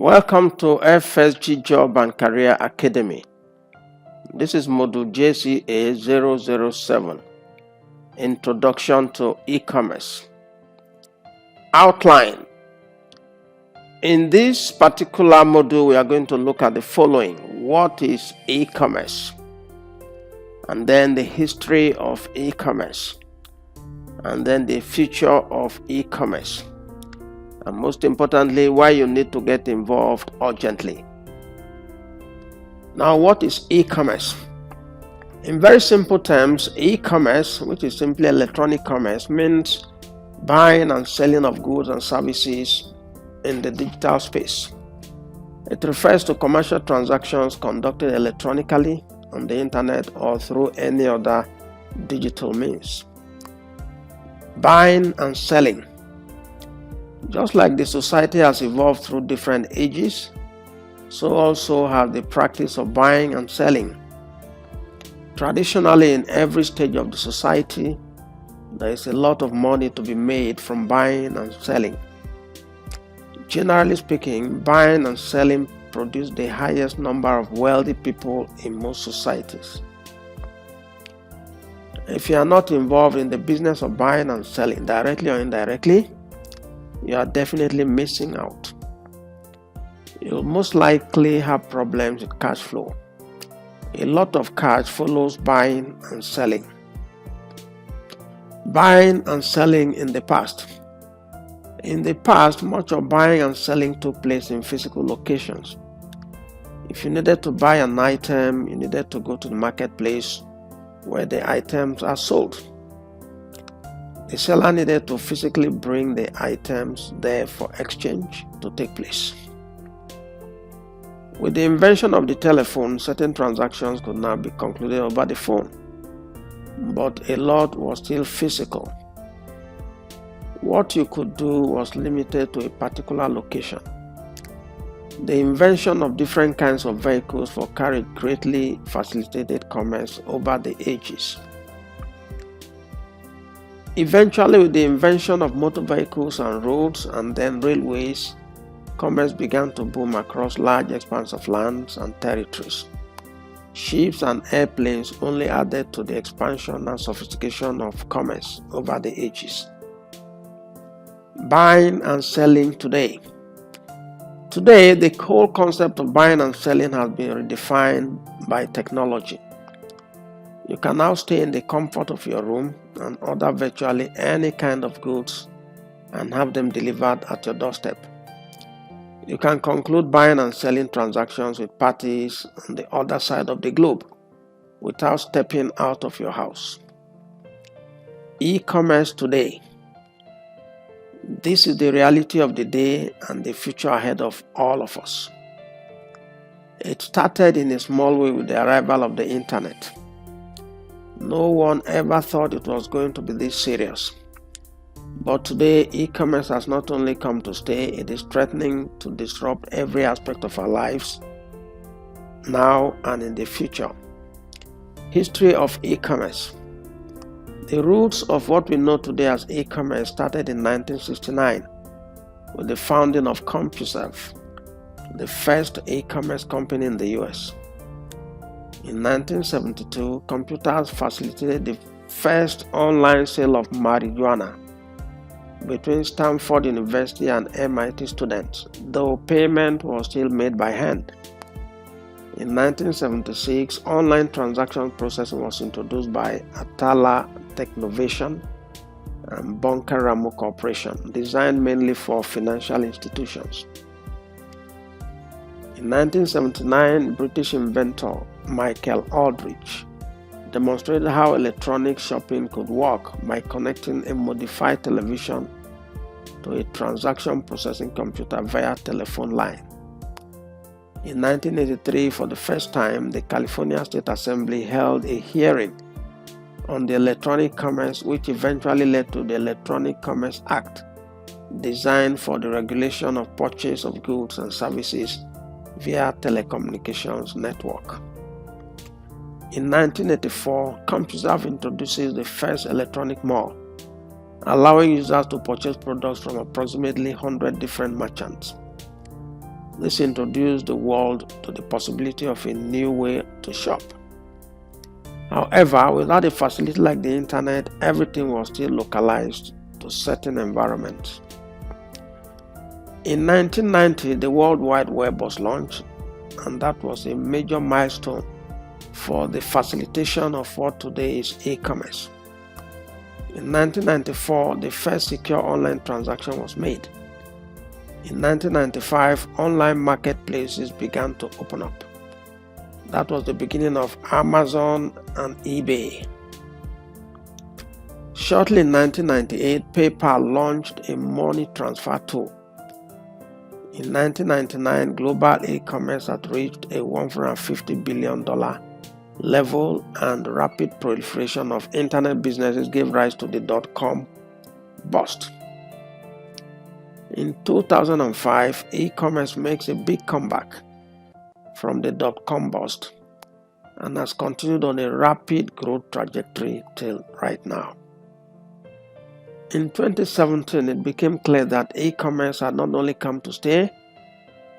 Welcome to FSG Job and Career Academy. This is module JCA 007, Introduction to E-commerce. Outline. In this particular module, we are going to look at the following. What is e-commerce? And then the history of e-commerce. And then the future of e-commerce. And most importantly, why you need to get involved urgently. Now, what is e-commerce? In very simple terms, e-commerce, which is simply electronic commerce, means buying and selling of goods and services in the digital space. It refers to commercial transactions conducted electronically on the internet or through any other digital means. Buying and selling. Just like the society has evolved through different ages, so also have the practice of buying and selling. Traditionally, in every stage of the society, there is a lot of money to be made from buying and selling. Generally speaking, buying and selling produce the highest number of wealthy people in most societies. If you are not involved in the business of buying and selling, directly or indirectly, you are definitely missing out. You'll most likely have problems with cash flow. A lot of cash follows buying and selling. Buying and selling in the past. In the past, much of buying and selling took place in physical locations. If you needed to buy an item, you needed to go to the marketplace where the items are sold. The seller needed to physically bring the items there for exchange to take place. With the invention of the telephone, certain transactions could now be concluded over the phone, but a lot was still physical. What you could do was limited to a particular location. The invention of different kinds of vehicles for carriage greatly facilitated commerce over the ages. Eventually, with the invention of motor vehicles and roads and then railways, commerce began to boom across large expanses of lands and territories. Ships and airplanes only added to the expansion and sophistication of commerce over the ages. Buying and selling today. Today, the whole concept of buying and selling has been redefined by technology. You can now stay in the comfort of your room and order virtually any kind of goods and have them delivered at your doorstep. You can conclude buying and selling transactions with parties on the other side of the globe without stepping out of your house. E-commerce today. This is the reality of the day and the future ahead of all of us. It started in a small way with the arrival of the internet. No one ever thought it was going to be this serious. But today, e-commerce has not only come to stay, it is threatening to disrupt every aspect of our lives, now and in the future. History of e-commerce. The roots of what we know today as e-commerce started in 1969 with the founding of CompuServe, the first e-commerce company in the US. In 1972, computers facilitated the first online sale of marijuana between Stanford University and MIT students, though payment was still made by hand. In 1976, online transaction processing was introduced by Atala Technovation and Bunker Ramu Corporation, designed mainly for financial institutions. In 1979, British inventor Michael Aldrich demonstrated how electronic shopping could work by connecting a modified television to a transaction processing computer via telephone line. In 1983, for the first time, the California State Assembly held a hearing on the electronic commerce, which eventually led to the Electronic Commerce Act, designed for the regulation of purchase of goods and services via telecommunications network. In 1984, CompuServe introduces the first electronic mall, allowing users to purchase products from approximately 100 different merchants. This introduced the world to the possibility of a new way to shop. However, without a facility like the internet, everything was still localized to certain environments. In 1990, the World Wide Web was launched, and that was a major milestone for the facilitation of what today is e-commerce. In 1994, the first secure online transaction was made. In 1995, online marketplaces began to open up. That was the beginning of Amazon and eBay. Shortly in 1998, PayPal launched a money transfer tool. In 1999, global e-commerce had reached a $150 billion level, and rapid proliferation of internet businesses gave rise to the dot-com bust. In 2005, e-commerce makes a big comeback from the dot-com bust and has continued on a rapid growth trajectory till right now. In 2017, it became clear that e-commerce had not only come to stay,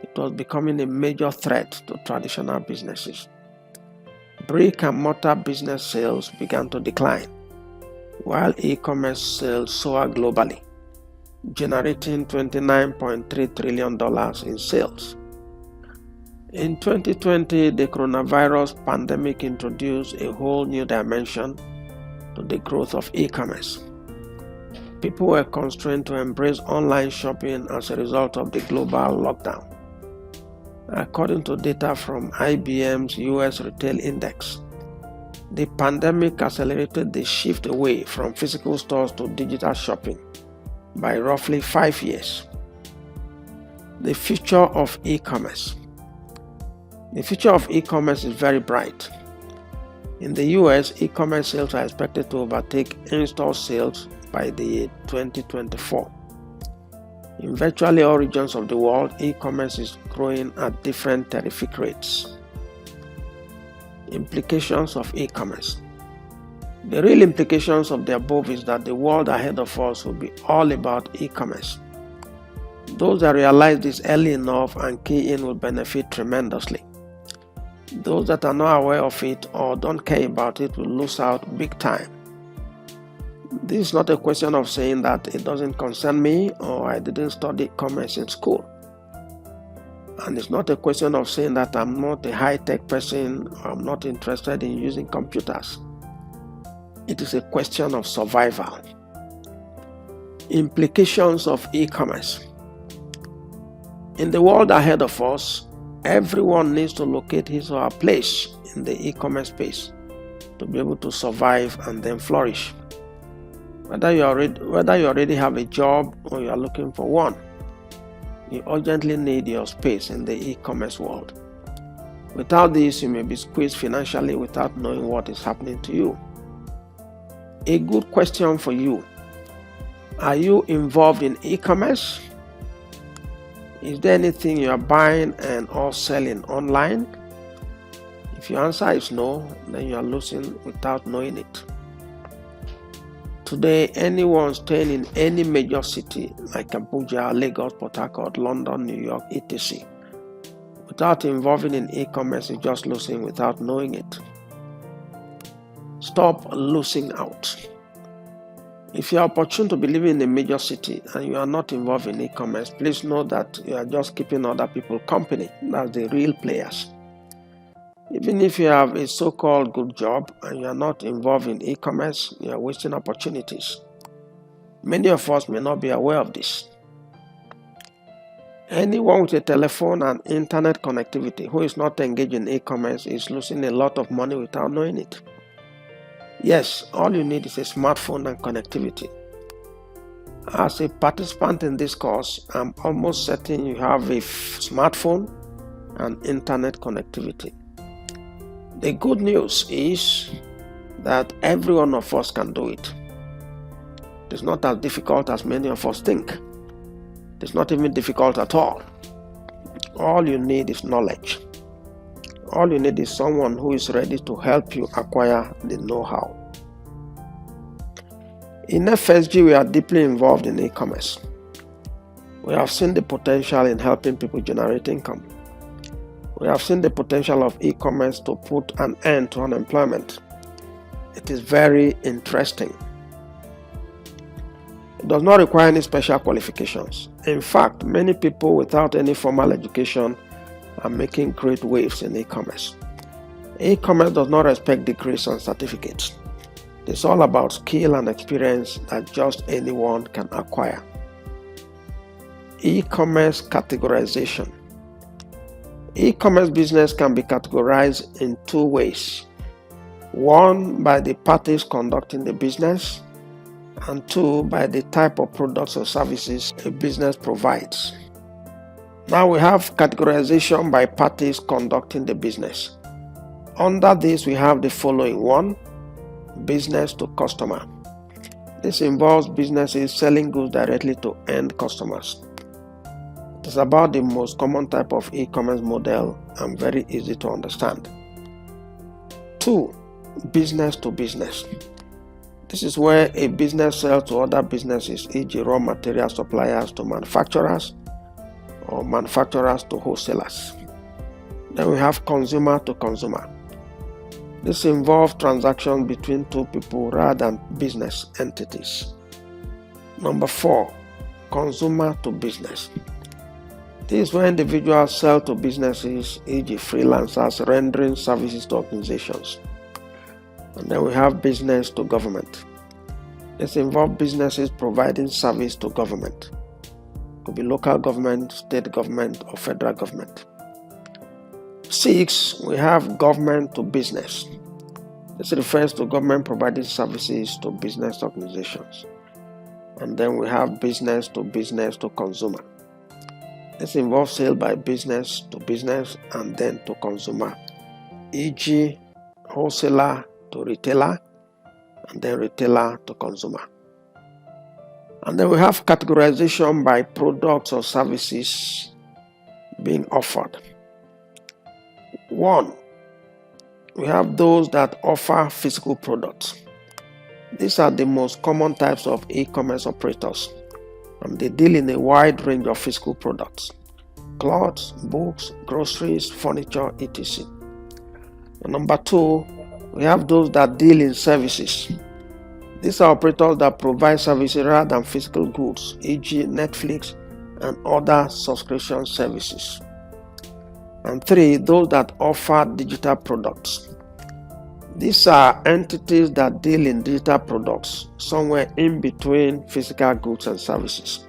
it was becoming a major threat to traditional businesses. Brick and mortar business sales began to decline, while e-commerce sales soared globally, generating $29.3 trillion in sales. In 2020, the coronavirus pandemic introduced a whole new dimension to the growth of e-commerce. People were constrained to embrace online shopping as a result of the global lockdown. According to data from IBM's US Retail Index, the pandemic accelerated the shift away from physical stores to digital shopping by roughly 5 years. The future of e-commerce. The future of e-commerce is very bright. In the US, e-commerce sales are expected to overtake in-store sales by the year 2024. In virtually all regions of the world, e-commerce is growing at different terrific rates. Implications of e-commerce. The real implications of the above is that the world ahead of us will be all about e-commerce. Those that realize this early enough and key in will benefit tremendously. Those that are not aware of it or don't care about it will lose out big time. This is not a question of saying that it doesn't concern me or I didn't study commerce in school. And it's not a question of saying that I'm not a high-tech person or I'm not interested in using computers. It is a question of survival. Implications of e-commerce. In the world ahead of us, everyone needs to locate his or her place in the e-commerce space to be able to survive and then flourish. Whether you already have a job or you are looking for one, you urgently need your space in the e-commerce world. Without this, you may be squeezed financially without knowing what is happening to you. A good question for you: are you involved in e-commerce? Is there anything you are buying and or selling online? If your answer is no, then you are losing without knowing it. Today, anyone staying in any major city like Abuja, Lagos, Port Harcourt, London, New York, etc., without involving in e-commerce is just losing without knowing it. Stop losing out. If you are opportune to be living in a major city and you are not involved in e-commerce, please know that you are just keeping other people company. That's the real players. Even if you have a so-called good job and you are not involved in e-commerce, you are wasting opportunities. Many of us may not be aware of this. Anyone with a telephone and internet connectivity who is not engaged in e-commerce is losing a lot of money without knowing it. Yes, all you need is a smartphone and connectivity. As a participant in this course, I'm almost certain you have a smartphone and internet connectivity. The good news is that every one of us can do it. It's not as difficult as many of us think. It's not even difficult at all. All you need is knowledge. All you need is someone who is ready to help you acquire the know-how. In FSG, we are deeply involved in e-commerce. We have seen the potential in helping people generate income. We have seen the potential of e-commerce to put an end to unemployment. It is very interesting. It does not require any special qualifications. In fact, many people without any formal education are making great waves in e-commerce. E-commerce does not respect degrees and certificates. It's all about skill and experience that just anyone can acquire. E-commerce categorization. E-commerce business can be categorized in two ways. One, by the parties conducting the business, and two, by the type of products or services a business provides. Now we have categorization by parties conducting the business. Under this, we have the following. One, business to customer. This involves businesses selling goods directly to end customers. It is about the most common type of e-commerce model and very easy to understand. Two, business to business. This is where a business sells to other businesses, e.g. raw material suppliers to manufacturers or manufacturers to wholesalers. Then we have consumer to consumer. This involves transactions between two people rather than business entities. Number 4, consumer to business. This is where individuals sell to businesses, e.g. freelancers rendering services to organizations. And then we have business to government. This involves businesses providing service to government. It could be local government, state government, or federal government. 6, we have government to business. This refers to government providing services to business organizations. And then we have business to consumer. This involves sale by business to business and then to consumer, e.g. wholesaler to retailer and then retailer to consumer. And then we have categorization by products or services being offered. 1, we have those that offer physical products. These are the most common types of e-commerce operators, and they deal in a wide range of physical products: clothes, books, groceries, furniture, etc. And number 2, we have those that deal in services. These are operators that provide services rather than physical goods, e.g. Netflix and other subscription services. And 3, those that offer digital products. These are entities that deal in digital products, somewhere in between physical goods and services.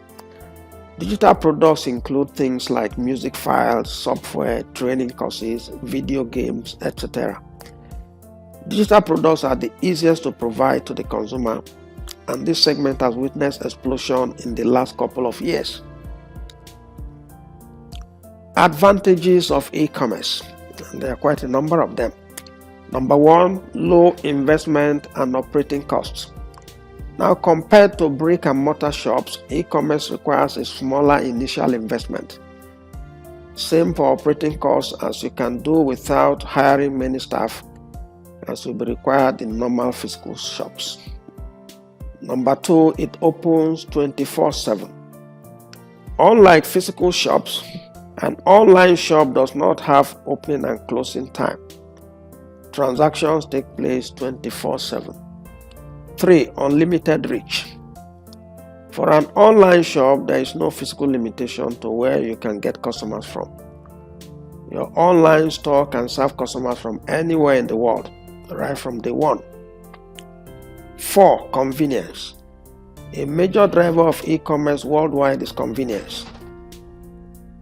Digital products include things like music files, software, training courses, video games, etc. Digital products are the easiest to provide to the consumer, and this segment has witnessed explosion in the last couple of years. Advantages of e-commerce, and there are quite a number of them. Number 1, low investment and operating costs. Now, compared to brick and mortar shops, e-commerce requires a smaller initial investment. Same for operating costs, as you can do without hiring many staff, as will be required in normal physical shops. Number 2, it opens 24/7. Unlike physical shops, an online shop does not have opening and closing time. Transactions take place 24/7. 3, unlimited reach. For an online shop, there is no physical limitation to where you can get customers from. Your online store can serve customers from anywhere in the world, right from day one. 4, convenience. A major driver of e-commerce worldwide is convenience.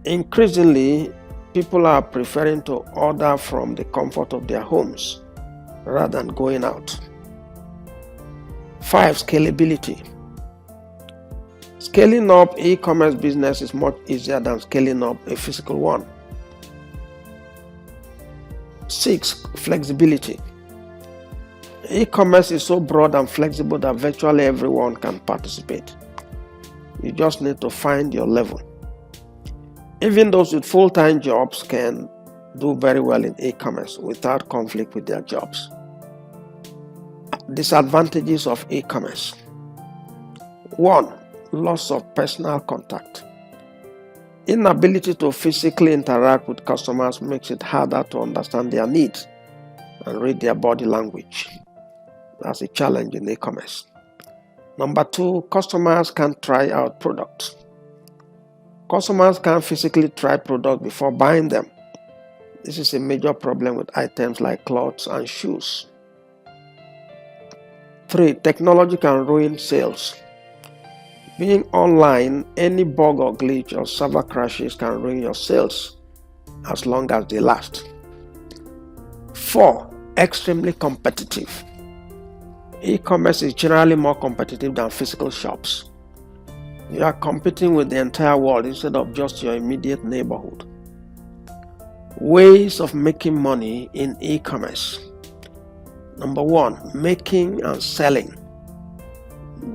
Increasingly, people are preferring to order from the comfort of their homes rather than going out. 5, scalability. Scaling up e-commerce business is much easier than scaling up a physical one. 6, flexibility. E-commerce is so broad and flexible that virtually everyone can participate. You just need to find your level. Even those with full-time jobs can do very well in e-commerce without conflict with their jobs. Disadvantages of e-commerce. 1, loss of personal contact. Inability to physically interact with customers makes it harder to understand their needs and read their body language. That's a challenge in e-commerce. Number 2, customers can't try out products. Customers can't physically try products before buying them. This is a major problem with items like clothes and shoes. 3, technology can ruin sales. Being online, any bug or glitch or server crashes can ruin your sales as long as they last. 4, extremely competitive. E-commerce is generally more competitive than physical shops. You are competing with the entire world instead of just your immediate neighborhood. Ways of making money in e-commerce. Number 1, making and selling.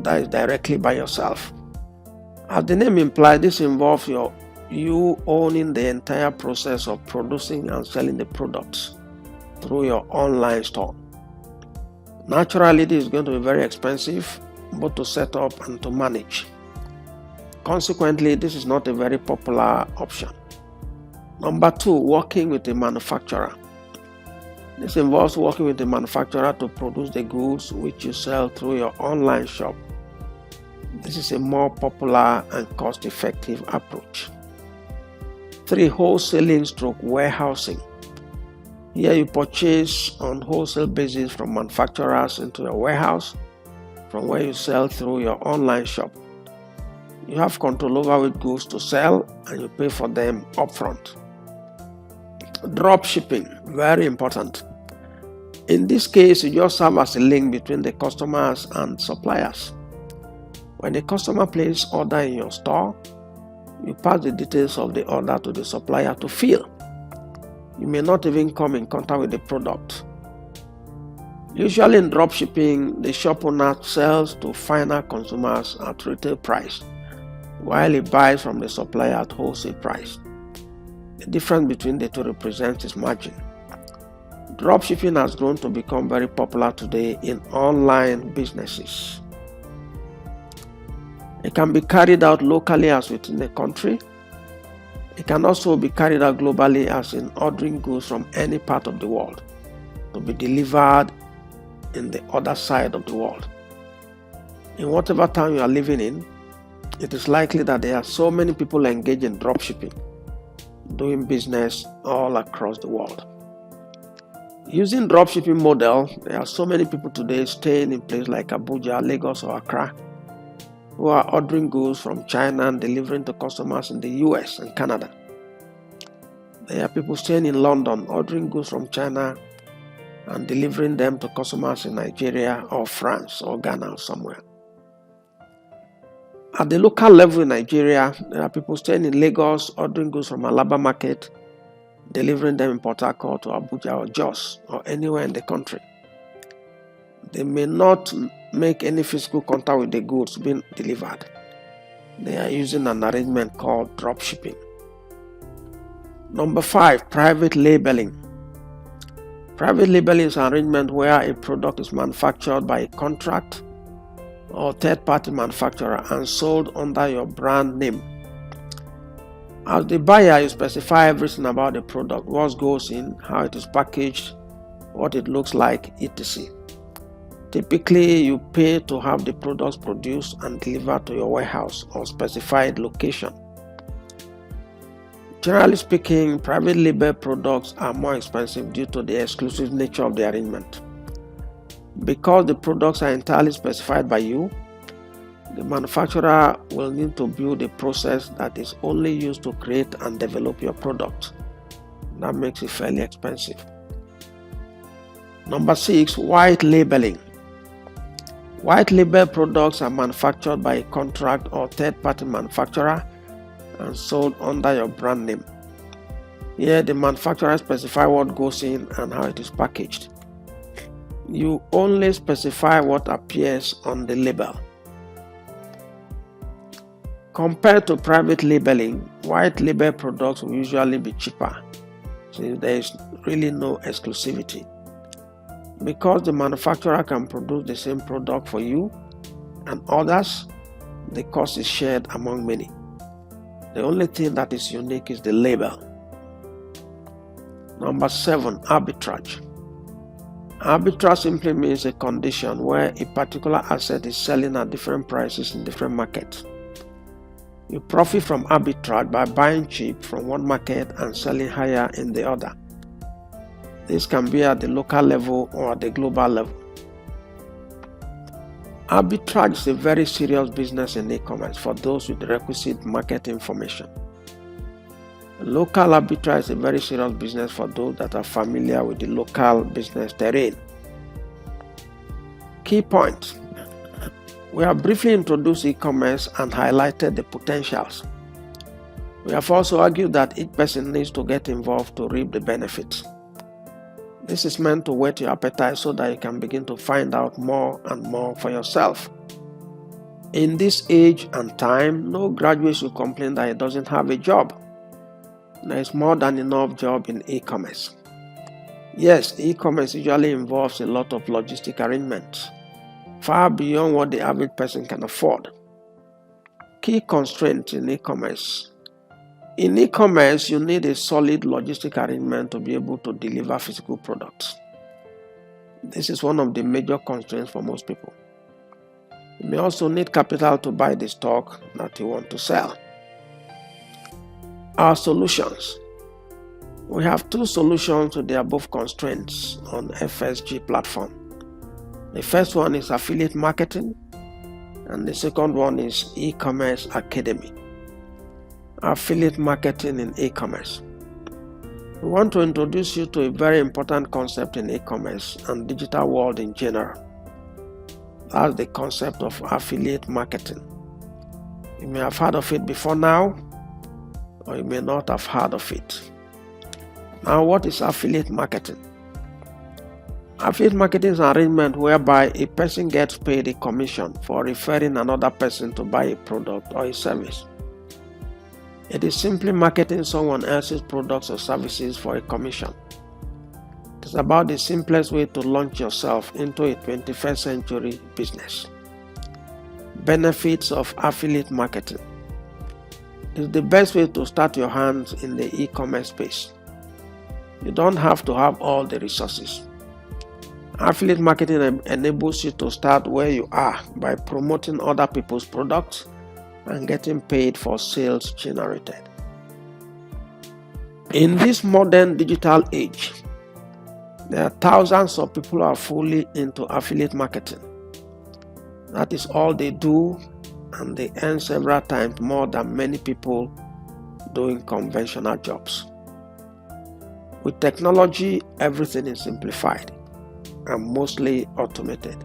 That is directly by yourself. As the name implies, this involves you owning the entire process of producing and selling the products through your online store. Naturally, this is going to be very expensive, both to set up and to manage. Consequently, this is not a very popular option. Number 2, working with a manufacturer. This involves working with the manufacturer to produce the goods which you sell through your online shop. This is a more popular and cost-effective approach. 3, wholesaling/warehousing. Here you purchase on wholesale basis from manufacturers into your warehouse, from where you sell through your online shop. You have control over which goods to sell and you pay for them upfront. Drop shipping, very important. In this case, you just serve as a link between the customers and suppliers. When the customer places order in your store, you pass the details of the order to the supplier to fill. You may not even come in contact with the product. Usually in dropshipping, the shop owner sells to final consumers at retail price, while he buys from the supplier at wholesale price. The difference between the two represents his margin. Dropshipping has grown to become very popular today in online businesses. It can be carried out locally as within the country. It can also be carried out globally as in ordering goods from any part of the world to be delivered in the other side of the world. In whatever town you are living in, it is likely that there are so many people engaged in dropshipping, doing business all across the world. Using dropshipping model, there are so many people today staying in places like Abuja, Lagos, or Accra, who are ordering goods from China and delivering to customers in the US and Canada. There are people staying in London ordering goods from China and delivering them to customers in Nigeria or France or Ghana or somewhere. At the local level in Nigeria, there are people staying in Lagos ordering goods from Alaba Market, delivering them in Port Harcourt or Abuja or Jos or anywhere in the country. They may not make any physical contact with the goods being delivered. They are using an arrangement called drop shipping. Number 5, private labeling. Private labeling is an arrangement where a product is manufactured by a contract or third-party manufacturer and sold under your brand name. As the buyer, you specify everything about the product, what goes in, how it is packaged, what it looks like, etc. Typically, you pay to have the products produced and delivered to your warehouse or specified location. Generally speaking, private label products are more expensive due to the exclusive nature of the arrangement. Because the products are entirely specified by you, the manufacturer will need to build a process that is only used to create and develop your product. That makes it fairly expensive. Number 6, white labeling. White label products are manufactured by a contract or third-party manufacturer and sold under your brand name. Here, the manufacturer specifies what goes in and how it is packaged. You only specify what appears on the label. Compared to private labeling, white label products will usually be cheaper since there is really no exclusivity. Because the manufacturer can produce the same product for you and others, the cost is shared among many. The only thing that is unique is the label. Number 7, arbitrage. Arbitrage simply means a condition where a particular asset is selling at different prices in different markets. You profit from arbitrage by buying cheap from one market and selling higher in the other. This can be at the local level or at the global level. Arbitrage is a very serious business in e-commerce for those with the requisite market information. Local arbitrage is a very serious business for those that are familiar with the local business terrain. Key points. We have briefly introduced e-commerce and highlighted the potentials. We have also argued that each person needs to get involved to reap the benefits. This is meant to whet your appetite so that you can begin to find out more and more for yourself. In this age and time, no graduate should complain that he doesn't have a job. There is more than enough job in e-commerce. Yes, e-commerce usually involves a lot of logistic arrangements, far beyond what the average person can afford. Key constraints in e-commerce. In e-commerce, you need a solid logistic arrangement to be able to deliver physical products. This is one of the major constraints for most people. You may also need capital to buy the stock that you want to sell. Our solutions. We have 2 solutions to the above constraints on FSG platform. The first one is affiliate marketing, and the second one is e-commerce academy. Affiliate marketing in e-commerce. We want to introduce you to a very important concept in e-commerce and digital world in general. That's the concept of affiliate marketing. You may have heard of it before now, or you may not have heard of it. Now, what is affiliate marketing? Affiliate marketing is an arrangement whereby a person gets paid a commission for referring another person to buy a product or a service. It is simply marketing someone else's products or services for a commission. It is about the simplest way to launch yourself into a 21st century business. Benefits of affiliate marketing. It is the best way to start your hands in the e-commerce space. You don't have to have all the resources. Affiliate marketing enables you to start where you are by promoting other people's products and getting paid for sales generated. In this modern digital age, there are thousands of people who are fully into affiliate marketing. That is all they do, and they earn several times more than many people doing conventional jobs. With technology, everything is simplified and mostly automated.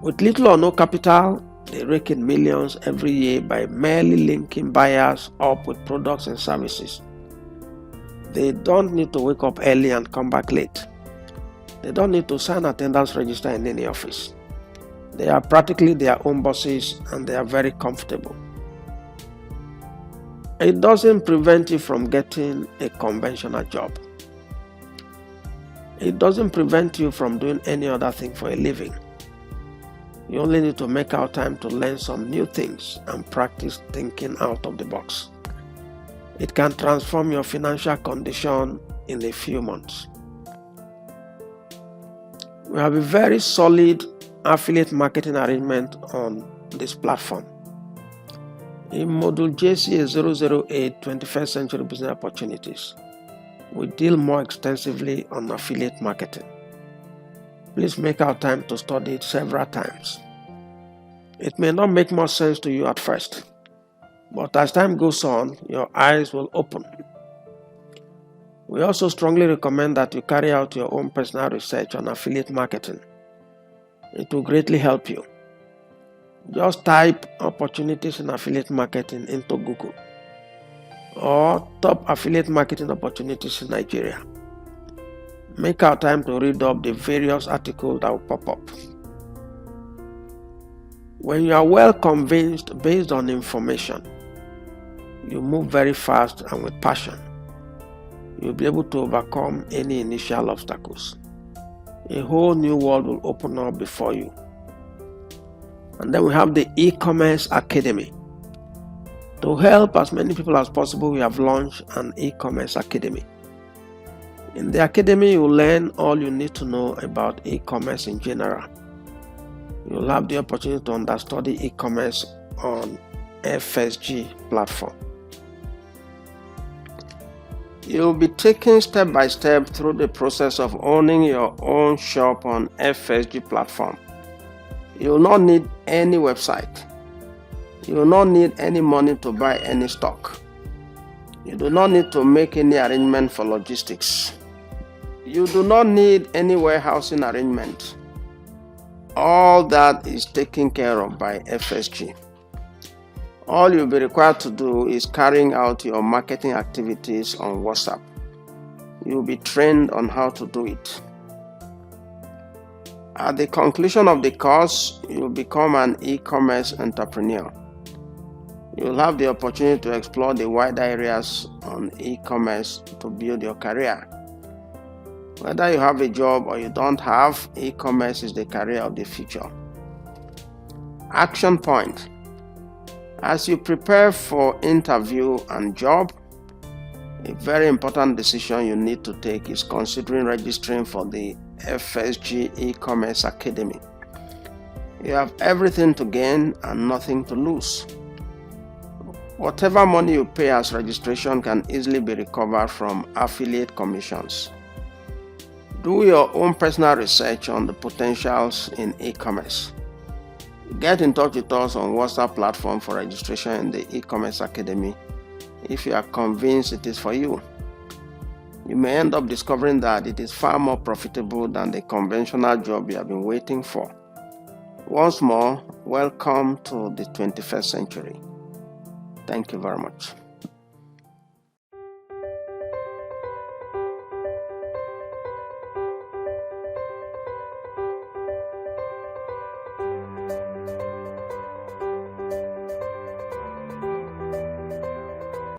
With little or no capital, they rake in millions every year by merely linking buyers up with products and services. They don't need to wake up early and come back late. They don't need to sign attendance register in any office. They are practically their own bosses and they are very comfortable. It doesn't prevent you from getting a conventional job. It doesn't prevent you from doing any other thing for a living. You only need to make out time to learn some new things and practice thinking out of the box. It can transform your financial condition in a few months. We have a very solid affiliate marketing arrangement on this platform. In module JCA 008 21st Century Business Opportunities, we deal more extensively on affiliate marketing. Please make out time to study it several times. It may not make much sense to you at first, but as time goes on, your eyes will open. We also strongly recommend that you carry out your own personal research on affiliate marketing. It will greatly help you. Just type opportunities in affiliate marketing into Google or top affiliate marketing opportunities in Nigeria. Make out time to read up the various articles that will pop up. When you are well convinced based on information, you move very fast and with passion. You'll be able to overcome any initial obstacles. A whole new world will open up before you. And then we have the e-commerce academy. To help as many people as possible, we have launched an e-commerce academy. In the academy, you will learn all you need to know about e-commerce in general. You will have the opportunity to understudy e-commerce on FSG platform. You'll be taken step by step through the process of owning your own shop on FSG platform. You will not need any website. You will not need any money to buy any stock. You do not need to make any arrangement for logistics. You do not need any warehousing arrangement. All that is taken care of by FSG. All you'll be required to do is carrying out your marketing activities on WhatsApp. You'll be trained on how to do it. At the conclusion of the course, you'll become an e-commerce entrepreneur. You'll have the opportunity to explore the wider areas on e-commerce to build your career. Whether you have a job or you don't have, e-commerce is the career of the future. Action point. As you prepare for interview and job, a very important decision you need to take is considering registering for the FSG e-commerce academy. You have everything to gain and nothing to lose. Whatever money you pay as registration can easily be recovered from affiliate commissions. Do your own personal research on the potentials in e-commerce. Get in touch with us on WhatsApp platform for registration in the e-commerce academy if you are convinced it is for you. You may end up discovering that it is far more profitable than the conventional job you have been waiting for. Once more, welcome to the 21st century. Thank you very much.